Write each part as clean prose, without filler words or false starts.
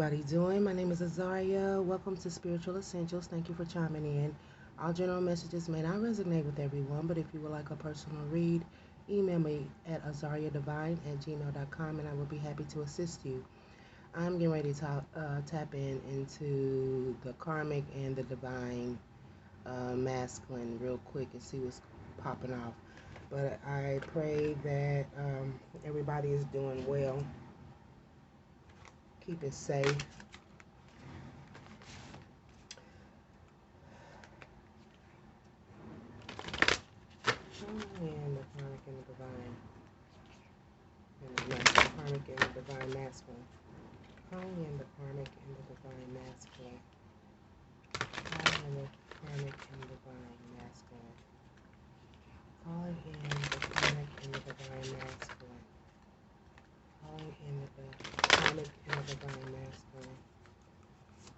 everybody doing? My name is Azaria. Welcome to Spiritual Essentials. Thank you for chiming in. All general messages may not resonate with everyone, but if you would like a personal read, email me at azariadevine@gmail.com and I will be happy to assist you. I'm getting ready to tap into the karmic and the divine masculine real quick and see what's popping off. But I pray that everybody is doing well. Keep it safe. And the karmic and the divine. And the karmic and the divine masculine. Calling in the karmic and the divine masculine. Calling in the karmic and divine masculine. Calling in the karmic and the divine masculine. Calling in the karmic and the divine masculine.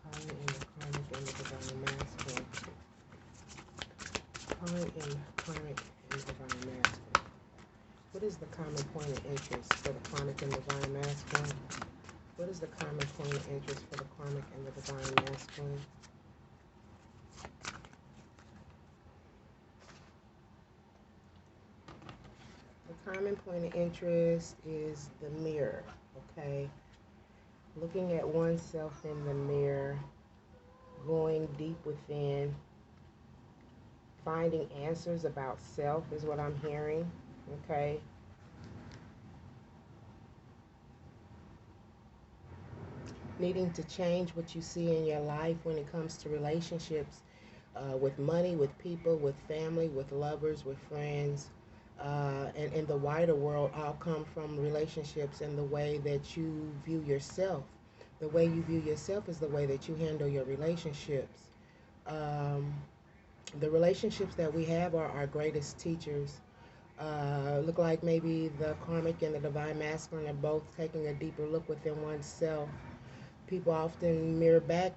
Calling in the karmic and the divine masculine. Calling in the karmic and divine masculine. What is the common point of interest for the karmic and divine masculine? What is the common point of interest for the karmic and the divine masculine? The common point of interest is the mirror, okay? Looking at oneself in the mirror, going deep within, finding answers about self is what I'm hearing, okay? Needing to change what you see in your life when it comes to relationships, with money, with people, with family, with lovers, with friends, and in the wider world, all come from relationships and the way that you view yourself. The way you view yourself is the way that you handle your relationships. The relationships that we have are our greatest teachers. Look like maybe the karmic and the divine masculine are both taking a deeper look within oneself. People often mirror back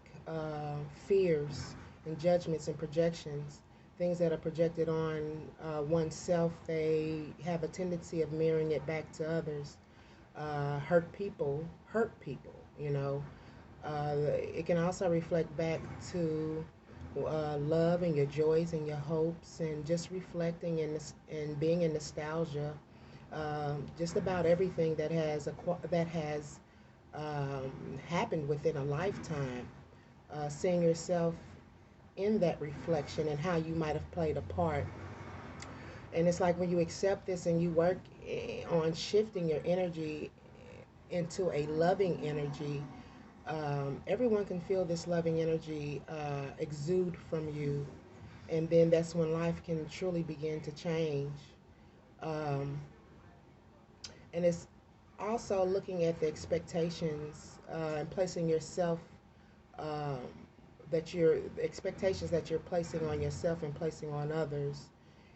fears and judgments and projections. Things that are projected on oneself, they have a tendency of mirroring it back to others. Hurt people, you know. It can also reflect back to love and your joys and your hopes, and just reflecting and being in nostalgia, just about everything that has happened within a lifetime. Seeing yourself in that reflection and how you might have played a part. And it's like when you accept this and you work on shifting your energy into a loving energy, everyone can feel this loving energy exude from you, and then that's when life can truly begin to change. Um, and it's also looking at the expectations and placing yourself, um, the expectations that you're placing on yourself and placing on others.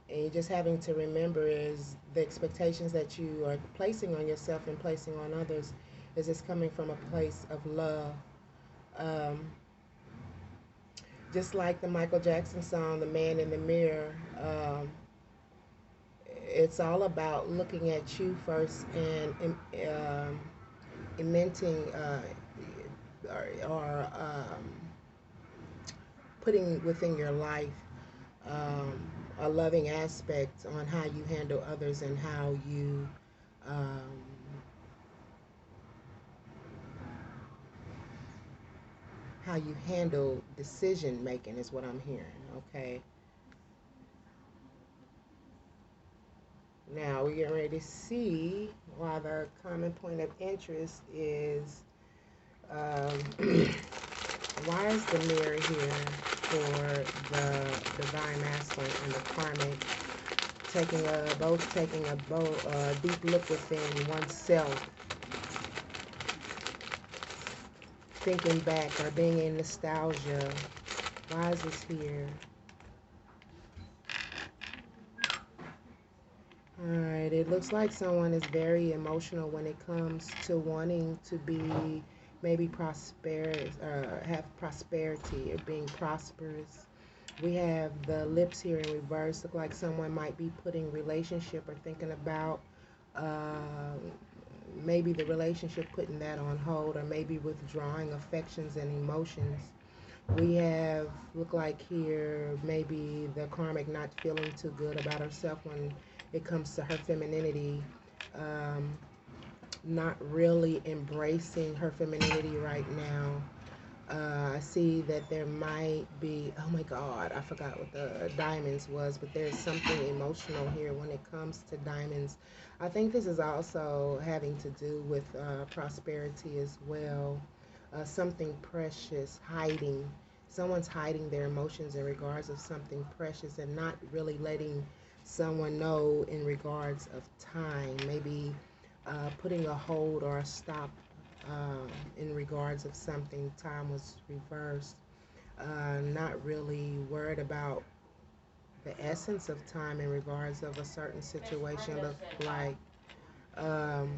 And you're just having to remember is the expectations that you are placing on yourself and placing on others is just coming from a place of love. Um, just like the Michael Jackson song, The Man in the Mirror, it's all about looking at you first and imenting or putting within your life um, a loving aspect on how you handle others and um, how you handle decision making is what I'm hearing. Okay. Now we're getting ready to see why the common point of interest is. Why is the mirror here for the divine masculine and the karmic both taking a deep look within oneself, thinking back or being in nostalgia? Why is this here? Alright, it looks like someone is very emotional when it comes to wanting to be maybe have prosperity or being prosperous. We have the lips here in reverse. Look like someone might be putting relationship or thinking about maybe the relationship putting that on hold, or maybe withdrawing affections and emotions. We have, look like here, maybe the karmic not feeling too good about herself when it comes to her femininity, um, not really embracing her femininity right now. I see that there might be, oh my God, I forgot what the diamonds was, but there's something emotional here when it comes to diamonds. I think this is also having to do with prosperity as well. Something precious, hiding. Someone's hiding their emotions in regards of something precious and not really letting someone know in regards of time. Maybe putting a hold or a stop in regards of something. Time was reversed. Not really worried about the essence of time in regards of a certain situation. Look like, um,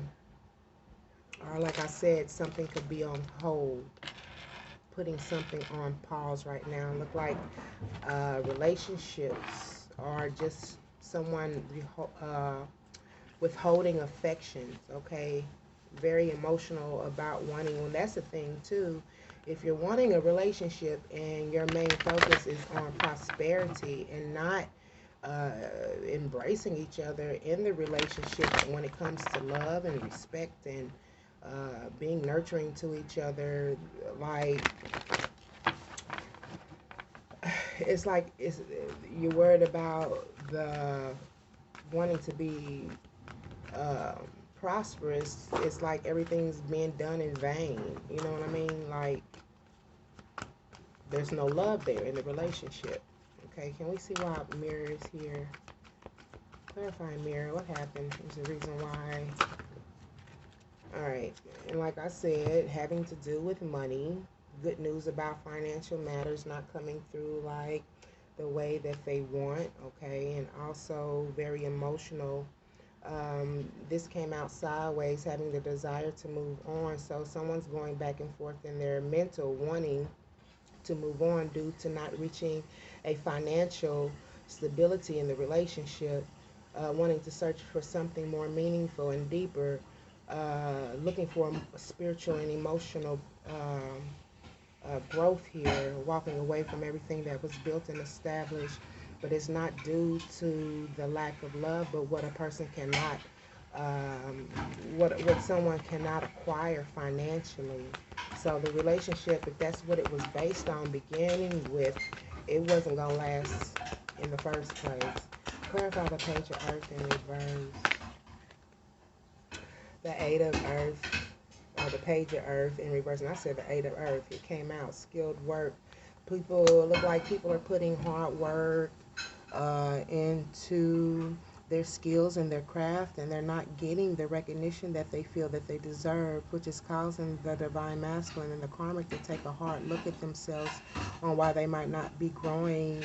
or like I said, something could be on hold. Putting something on pause right now. Look like relationships are just someone withholding affections, okay? Very emotional about wanting. Well, that's the thing, too. If you're wanting a relationship and your main focus is on prosperity and not embracing each other in the relationship when it comes to love and respect and being nurturing to each other, like, it's like you're worried about the wanting to be um, prosperous. It's like everything's being done in vain. You know what I mean? Like there's no love there in the relationship. Okay, can we see why mirror is here? Clarifying mirror, what happened? There's a reason why. Alright, and like I said, having to do with money. Good news about financial matters not coming through like the way that they want, okay? And also very emotional. This came out sideways, having the desire to move on. So someone's going back and forth in their mental, wanting to move on due to not reaching a financial stability in the relationship, wanting to search for something more meaningful and deeper, looking for a spiritual and emotional growth here, walking away from everything that was built and established, but it's not due to the lack of love, but what a person cannot, what someone cannot acquire financially. So the relationship, if that's what it was based on beginning with, it wasn't gonna last in the first place. Clarify the page of Earth in reverse. The Eight of Earth, or the page of Earth in reverse, and I said the Eight of Earth. It came out skilled work. People look like people are putting hard work into their skills and their craft, and they're not getting the recognition that they feel that they deserve, which is causing the divine masculine and the karmic to take a hard look at themselves on why they might not be growing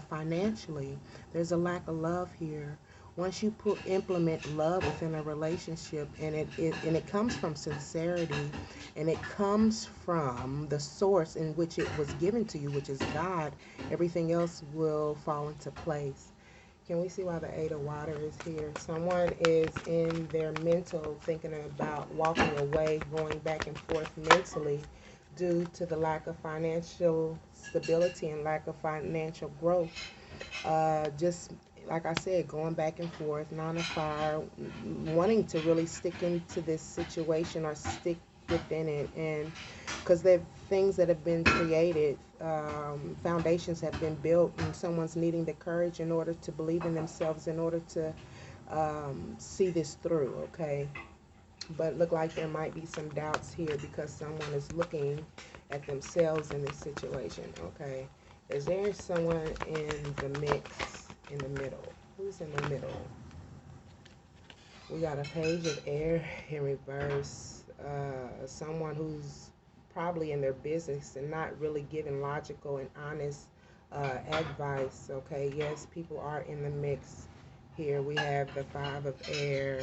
financially. There's a lack of love here. Once you implement love within a relationship, and it comes from sincerity, and it comes from the source in which it was given to you, which is God, everything else will fall into place. Can we see why the Eight of Water is here? Someone is in their mental thinking about walking away, going back and forth mentally due to the lack of financial stability and lack of financial growth. Just like I said, going back and forth, Nine of Fire, wanting to really stick into this situation or stick within it, and because there are things that have been created, foundations have been built, and someone's needing the courage in order to believe in themselves, in order to see this through, okay? But look like there might be some doubts here because someone is looking at themselves in this situation, okay? Is there someone in the mix, in the middle? Who's in the middle? We got a page of air in reverse. Someone who's probably in their business and not really giving logical and honest advice, okay? Yes, people are in the mix here. We have the Five of Air,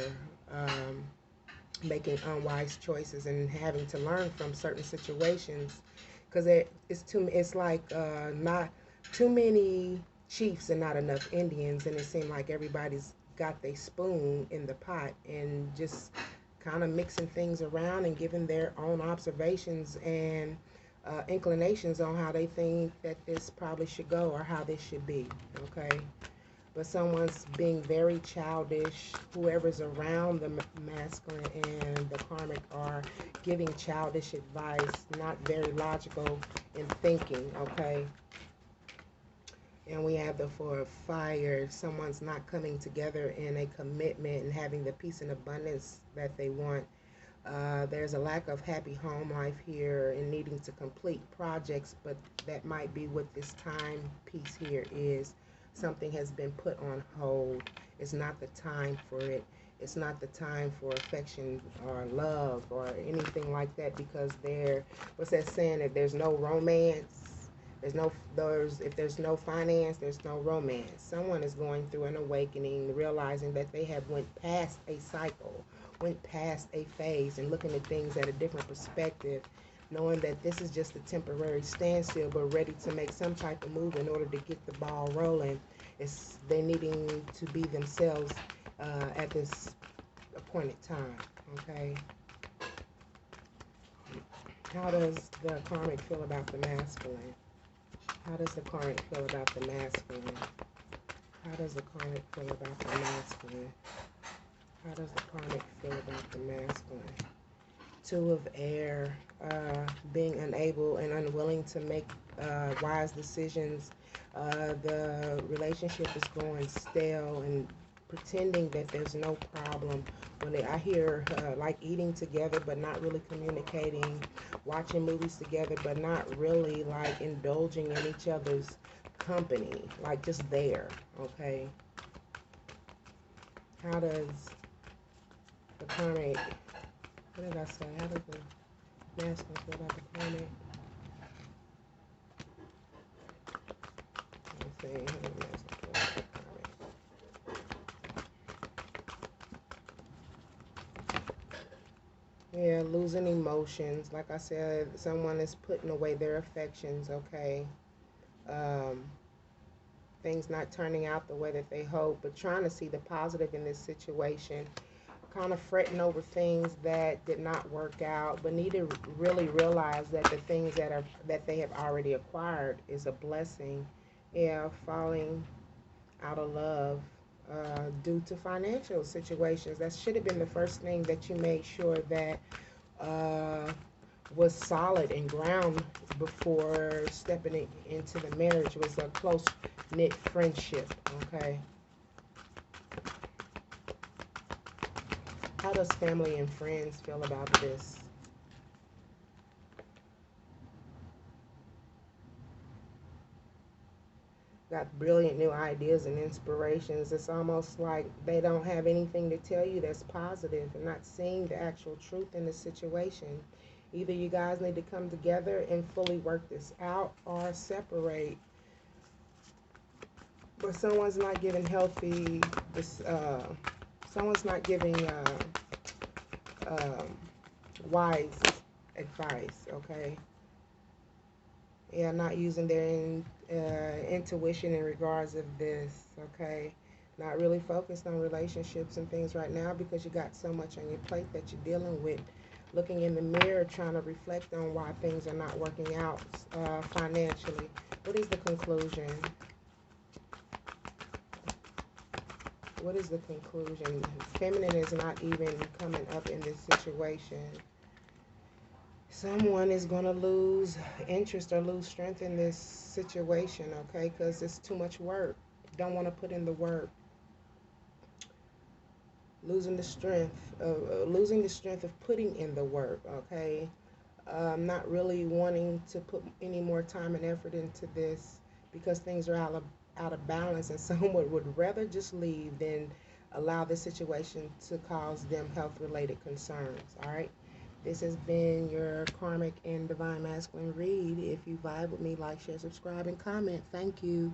making unwise choices and having to learn from certain situations, because it's like not too many chiefs and not enough Indians, and it seems like everybody's got their spoon in the pot and just kind of mixing things around and giving their own observations and inclinations on how they think that this probably should go or how this should be, okay? But someone's being very childish. Whoever's around the masculine and the karmic are giving childish advice, not very logical in thinking, okay? And we have the Four of Fire. Someone's not coming together in a commitment and having the peace and abundance that they want. There's a lack of happy home life here and needing to complete projects, but that might be what this time piece here is. Something has been put on hold. It's not the time for it. It's not the time for affection or love or anything like that, because what's that saying? If there's no romance, if there's no finance, there's no romance. Someone is going through an awakening, realizing that they have went past a cycle, went past a phase, and looking at things at a different perspective, knowing that this is just a temporary standstill, but ready to make some type of move in order to get the ball rolling. They're needing to be themselves at this appointed time, okay? How does the karmic feel about the masculine? How does the karmic feel about the masculine? How does the karmic feel about the masculine? How does the karmic feel about the masculine? Two of Air, being unable and unwilling to make wise decisions. The relationship is going stale and pretending that there's no problem. I hear like eating together but not really communicating, watching movies together but not really like indulging in each other's company, like just there, okay? How does the karmic, what did I say? How does the masculine feel about the karmic? Let's see. How does the masculine feel about the karmic? Yeah, losing emotions. Like I said, someone is putting away their affections, okay? Things not turning out the way that they hope, but trying to see the positive in this situation. Kind of fretting over things that did not work out, but need to really realize that the things that they have already acquired is a blessing. Yeah, falling out of love due to financial situations. That should have been the first thing that you made sure that was solid and ground before stepping into the marriage, was a close-knit friendship, okay? How does family and friends feel about this? Got brilliant new ideas and inspirations. It's almost like they don't have anything to tell you that's positive and not seeing the actual truth in the situation. Either you guys need to come together and fully work this out or separate. But someone's not giving someone's not giving wise advice, okay? Yeah, not using their intuition in regards of this, okay? Not really focused on relationships and things right now because you got so much on your plate that you're dealing with. Looking in the mirror, trying to reflect on why things are not working out financially. What is the conclusion? What is the conclusion? Feminine is not even coming up in this situation. Someone is going to lose interest or lose strength in this situation, okay? Because it's too much work. Don't want to put in the work. Losing the strength of putting in the work, okay? Not really wanting to put any more time and effort into this because things are out of balance, and someone would rather just leave than allow this situation to cause them health-related concerns, all right? This has been your Karmic and Divine Masculine read. If you vibe with me, like, share, subscribe, and comment. Thank you.